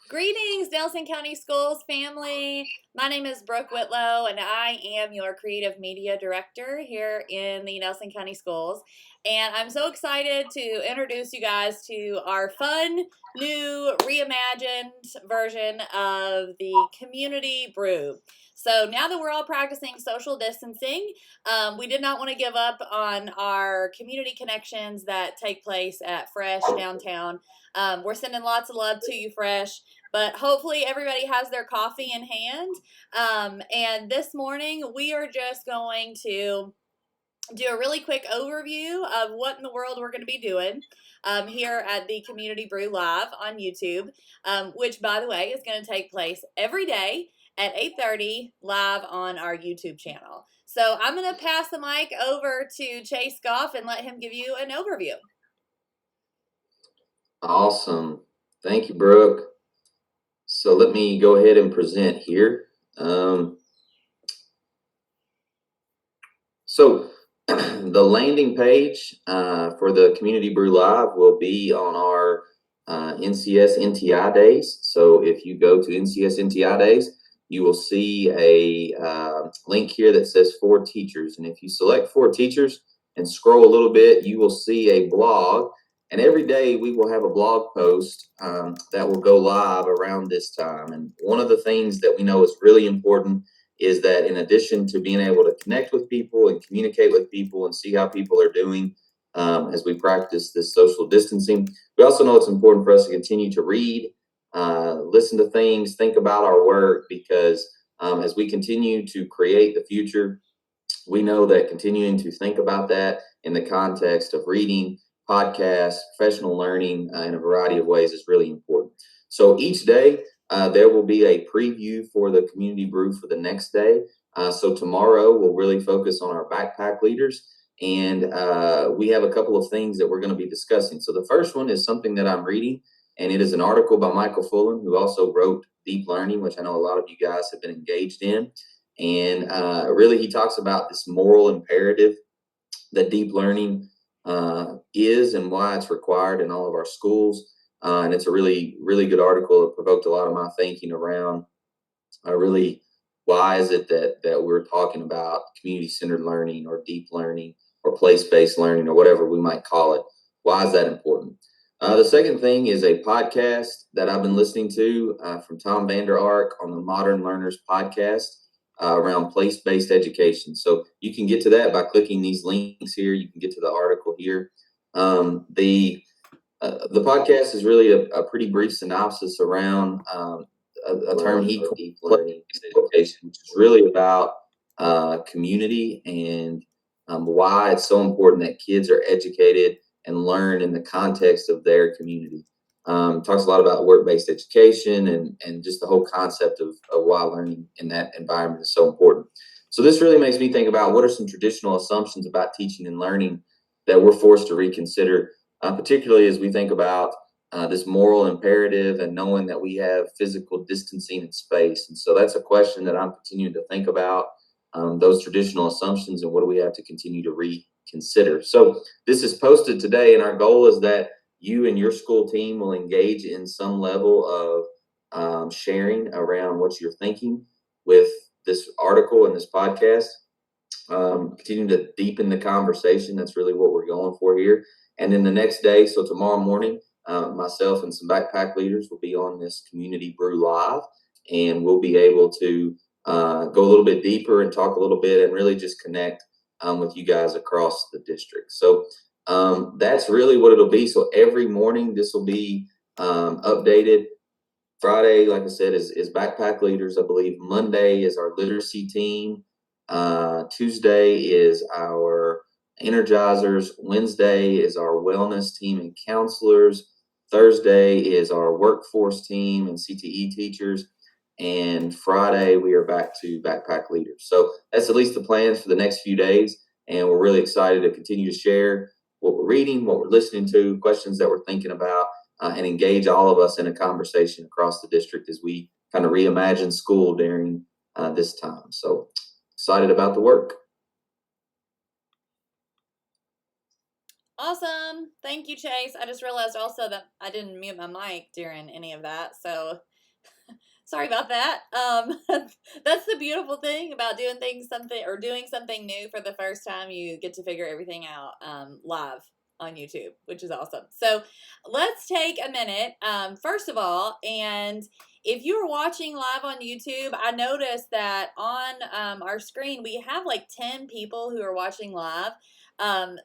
Greetings, Nelson County Schools family. My name is Brooke Whitlow, and I am your Creative Media Director here in the Nelson County Schools. And I'm so excited to introduce you guys to our fun, new, reimagined version of the Community Brew. So now that we're all practicing social distancing, we did not want to give up on our community connections that take place at Fresh downtown. We're sending lots of love to you, Fresh. But hopefully everybody has their coffee in hand. And this morning we are just going to do a really quick overview of what in the world we're going to be doing here at the Community Brew Live on YouTube, which, by the way, is going to take place every day at 8:30 live on our YouTube channel. So I'm going to pass the mic over to Chase Goff and let him give you an overview. Awesome. Thank you, Brooke. So let me go ahead and present here. So the landing page for the Community Brew Live will be on our NCS NTI days. So if you go to NCS NTI days, you will see a link here that says for teachers. And if you select for teachers and scroll a little bit, you will see a blog. And every day we will have a blog post that will go live around this time. And one of the things that we know is really important is that in addition to being able to connect with people and communicate with people and see how people are doing as we practice this social distancing, we also know it's important for us to continue to read, listen to things, think about our work, because as we continue to create the future, we know that continuing to think about that in the context of reading, podcasts, professional learning in a variety of ways is really important. So each day, there will be a preview for the Community Brew for the next day. So tomorrow, we'll really focus on our backpack leaders. And we have a couple of things that we're going to be discussing. So the first one is something that I'm reading, and it is an article by Michael Fullen, who also wrote Deep Learning, which I know a lot of you guys have been engaged in. And really, he talks about this moral imperative that deep learning is and why it's required in all of our schools. And it's a really, really good article. It provoked a lot of my thinking around really why is it that we're talking about community-centered learning or deep learning or place-based learning or whatever we might call it. Why is that important? The second thing is a podcast that I've been listening to from Tom Vander Ark on the Modern Learners podcast around place-based education. So you can get to that by clicking these links here. You can get to the article here. The podcast is really a pretty brief synopsis around a term he called deep learning education, which is really about community and why it's so important that kids are educated and learn in the context of their community. Talks a lot about work-based education and just the whole concept of why learning in that environment is so important. So this really makes me think about what are some traditional assumptions about teaching and learning that we're forced to reconsider, particularly as we think about this moral imperative and knowing that we have physical distancing in space. And so that's a question that I'm continuing to think about, those traditional assumptions and what do we have to continue to reconsider. So this is posted today, and our goal is that you and your school team will engage in some level of sharing around what you're thinking with this article and this podcast. Continue to deepen the conversation. That's really what we're going for here. And then the next day, so tomorrow morning, myself and some backpack leaders will be on this Community Brew Live, and we'll be able to go a little bit deeper and talk a little bit and really just connect with you guys across the district. So that's really what it'll be. So every morning this will be updated. Friday, like I said, is backpack leaders, I believe. Monday is our literacy team. Tuesday is our Energizers. Wednesday is our wellness team and counselors. Thursday is our workforce team and CTE teachers. And Friday, we are back to backpack leaders. So that's at least the plans for the next few days. And we're really excited to continue to share what we're reading, what we're listening to, questions that we're thinking about, and engage all of us in a conversation across the district as we kind of reimagine school during this time. So excited about the work. Awesome. Thank you, Chase. I just realized also that I didn't mute my mic during any of that. So Sorry about that. That's the beautiful thing about doing something new for the first time. You get to figure everything out live on YouTube, which is awesome. So let's take a minute, first of all, and if you're watching live on YouTube, I noticed that on our screen we have like 10 people who are watching live.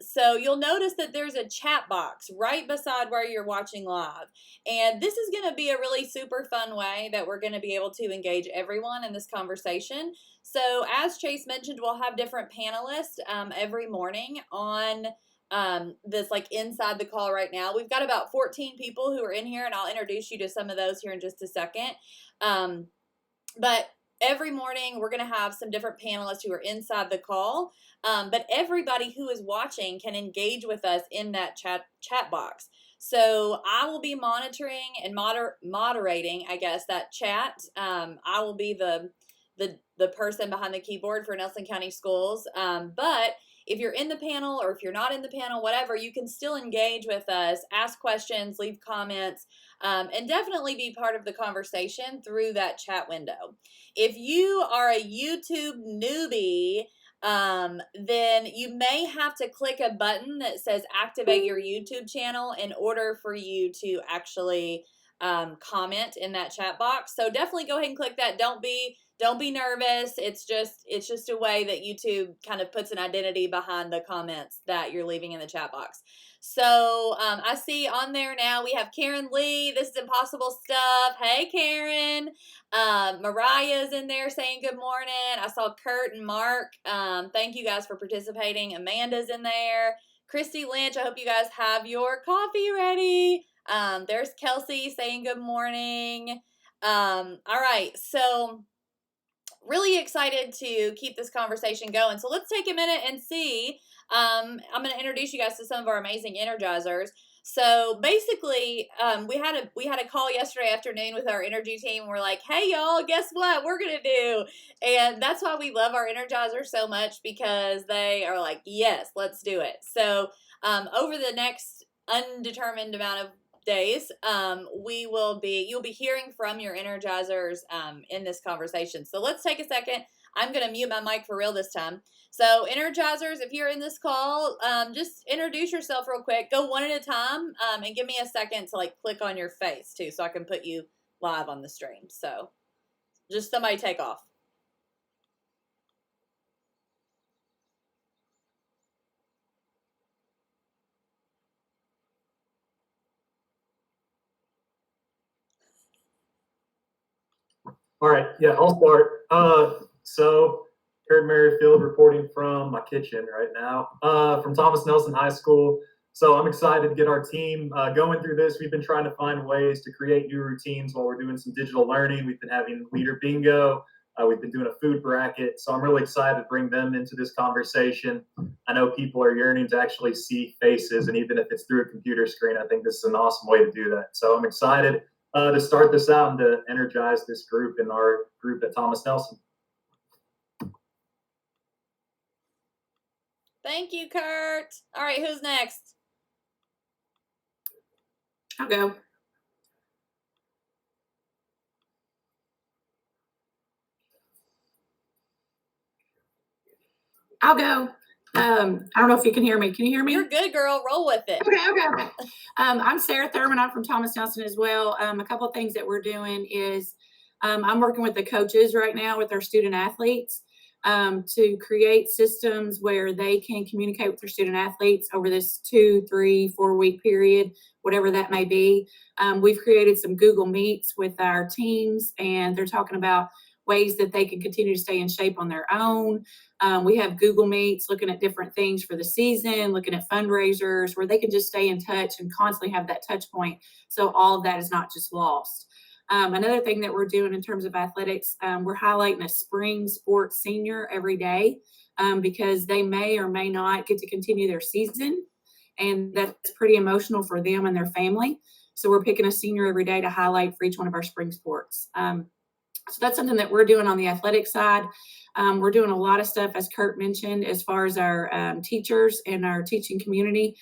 So you'll notice that there's a chat box right beside where you're watching live. And this is going to be a really super fun way that we're going to be able to engage everyone in this conversation. So as Chase mentioned, we'll have different panelists every morning on this like inside the call right now. We've got about 14 people who are in here, and I'll introduce you to some of those here in just a second. But every morning we're going to have some different panelists who are inside the call. But everybody who is watching can engage with us in that chat box. So I will be monitoring and moderating, I guess, that chat. I will be the person behind the keyboard for Nelson County Schools. But if you're in the panel or if you're not in the panel, whatever, you can still engage with us, ask questions, leave comments, and definitely be part of the conversation through that chat window. If you are a YouTube newbie, then you may have to click a button that says activate your YouTube channel in order for you to actually comment in that chat box. So definitely go ahead and click that. Don't be nervous. It's just a way that YouTube kind of puts an identity behind the comments that you're leaving in the chat box. So I see on there now we have Karen Lee. This is Impossible Stuff. Hey, Karen. Mariah's in there saying good morning. I saw Kurt and Mark. Thank you guys for participating. Amanda's in there. Christy Lynch, I hope you guys have your coffee ready. There's Kelsey saying good morning. All right, so really excited to keep this conversation going. So let's take a minute and see. I'm going to introduce you guys to some of our amazing Energizers. So basically, we had a call yesterday afternoon with our energy team. And we're like, hey y'all, guess what we're gonna do? And that's why we love our Energizers so much, because they are like, yes, let's do it. So over the next undetermined amount of days, you'll be hearing from your Energizers in this conversation. So let's take a second. I'm going to mute my mic for real this time. So Energizers, if you're in this call, just introduce yourself real quick. Go one at a time, and give me a second to like click on your face too, so I can put you live on the stream. So just somebody take off. All right, yeah, I'll start. So, Kurt Merrifield reporting from my kitchen right now, from Thomas Nelson High School. So I'm excited to get our team going through this. We've been trying to find ways to create new routines while we're doing some digital learning. We've been having leader bingo. We've been doing a food bracket. So I'm really excited to bring them into this conversation. I know people are yearning to actually see faces, and even if it's through a computer screen, I think this is an awesome way to do that. So I'm excited to start this out and to energize this group in our group at Thomas Nelson. Thank you, Kurt. All right, who's next? I'll go. I don't know if you can hear me. Can you hear me? You're good, girl. Roll with it. Okay. I'm Sarah Thurman. I'm from Thomas Nelson as well. A couple of things that we're doing is I'm working with the coaches right now with our student athletes to create systems where they can communicate with their student athletes over this 2, 3, 4 week period, whatever that may be. We've created some Google Meets with our teams, and they're talking about ways that they can continue to stay in shape on their own. We have Google Meets looking at different things for the season, looking at fundraisers where they can just stay in touch and constantly have that touch point. So all of that is not just lost. Another thing that we're doing in terms of athletics, we're highlighting a spring sports senior every day because they may or may not get to continue their season. And that's pretty emotional for them and their family. So we're picking a senior every day to highlight for each one of our spring sports. So that's something that we're doing on the athletic side. We're doing a lot of stuff, as Kurt mentioned, as far as our teachers and our teaching community,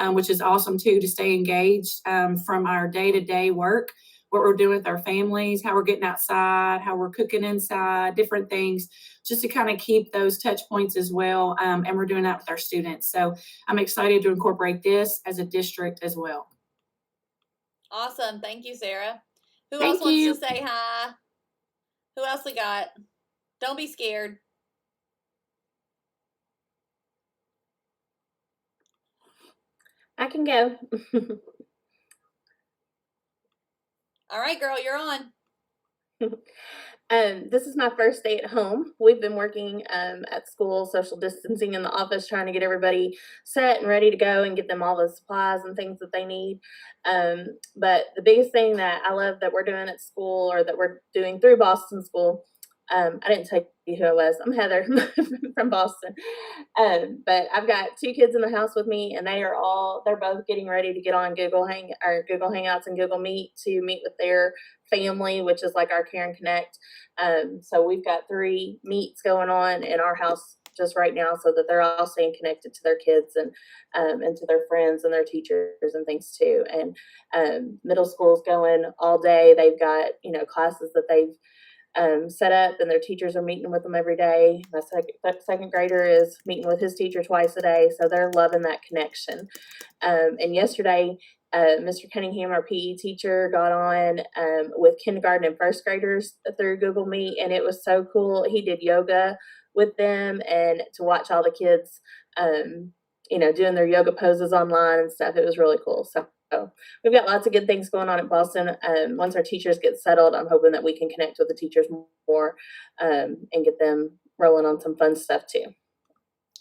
which is awesome too, to stay engaged from our day-to-day work. what we're doing with our families, how we're getting outside, how we're cooking inside, different things, just to kind of keep those touch points as well. And we're doing that with our students. So I'm excited to incorporate this as a district as well. Awesome. Thank you, Sarah. Who else Thank wants you. to say hi? Who else we got? Don't be scared. I can go. All right, girl, you're on. This is my first day at home. We've been working at school, social distancing in the office, trying to get everybody set and ready to go and get them all the supplies and things that they need. But the biggest thing that I love that we're doing at school, or that we're doing through Boston School, I didn't tell you who I was. I'm Heather from Boston. But I've got 2 kids in the house with me, and they're both getting ready to get on Google Hangouts and Google Meet to meet with their family, which is like our Care and Connect. So we've got 3 meets going on in our house just right now, so that they're all staying connected to their kids and to their friends and their teachers and things too. And middle school's going all day. They've got classes that they've set up, and their teachers are meeting with them every day. My second grader is meeting with his teacher twice a day, so they're loving that connection. And yesterday, Mr. Cunningham, our PE teacher, got on with kindergarten and first graders through Google Meet, and it was so cool. He did yoga with them, and to watch all the kids, doing their yoga poses online and stuff, it was really cool. So we've got lots of good things going on at Boston. Once our teachers get settled, I'm hoping that we can connect with the teachers more and get them rolling on some fun stuff too.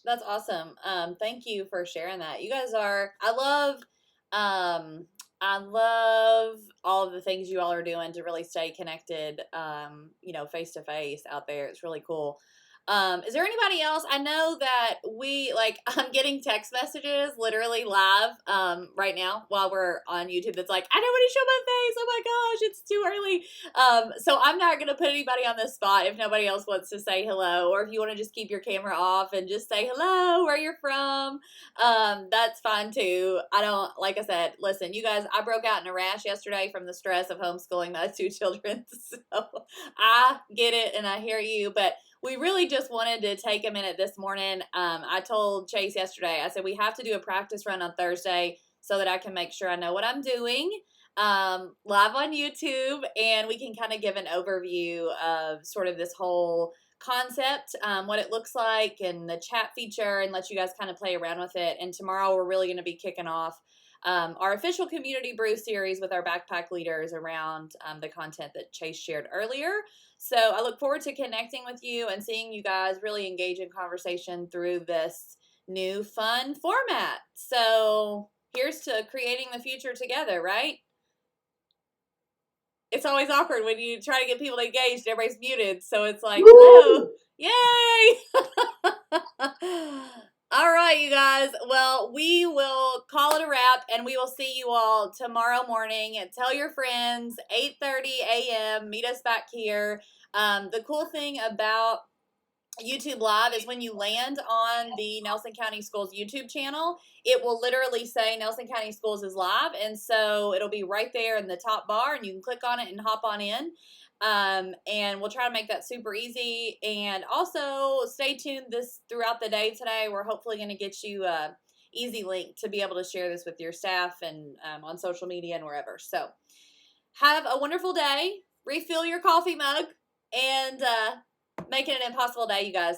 That's awesome. Thank you for sharing that. You guys I love all of the things you all are doing to really stay connected, face to face out there. It's really cool. Is there anybody else? I know that I'm getting text messages literally live right now while we're on YouTube that's like, I don't want to show my face. Oh my gosh, it's too early. So I'm not going to put anybody on the spot if nobody else wants to say hello, or if you want to just keep your camera off and just say hello, where you're from. That's fine too. Like I said, listen, you guys, I broke out in a rash yesterday from the stress of homeschooling my 2 children. So I get it and I hear you, but we really just wanted to take a minute this morning. I told Chase yesterday, I said, we have to do a practice run on Thursday so that I can make sure I know what I'm doing live on YouTube, and we can kind of give an overview of sort of this whole concept, what it looks like, and the chat feature, and let you guys kind of play around with it. And tomorrow we're really going to be kicking off our official Community Brew series with our backpack leaders around the content that Chase shared earlier. So I look forward to connecting with you and seeing you guys really engage in conversation through this new fun format. So here's to creating the future together, right? It's always awkward when you try to get people engaged and everybody's muted. So it's like, Woo! hello, yay! All right, you guys. Well, we will call it a wrap, and we will see you all tomorrow morning. And tell your friends, 8:30 a.m., meet us back here. The cool thing about YouTube Live is when you land on the Nelson County Schools YouTube channel, it will literally say Nelson County Schools is live. And so it'll be right there in the top bar, and you can click on it and hop on in. And we'll try to make that super easy. And also stay tuned throughout the day today. We're hopefully going to get you a easy link to be able to share this with your staff and on social media and wherever. So have a wonderful day. Refill your coffee mug and make it an impossible day, you guys.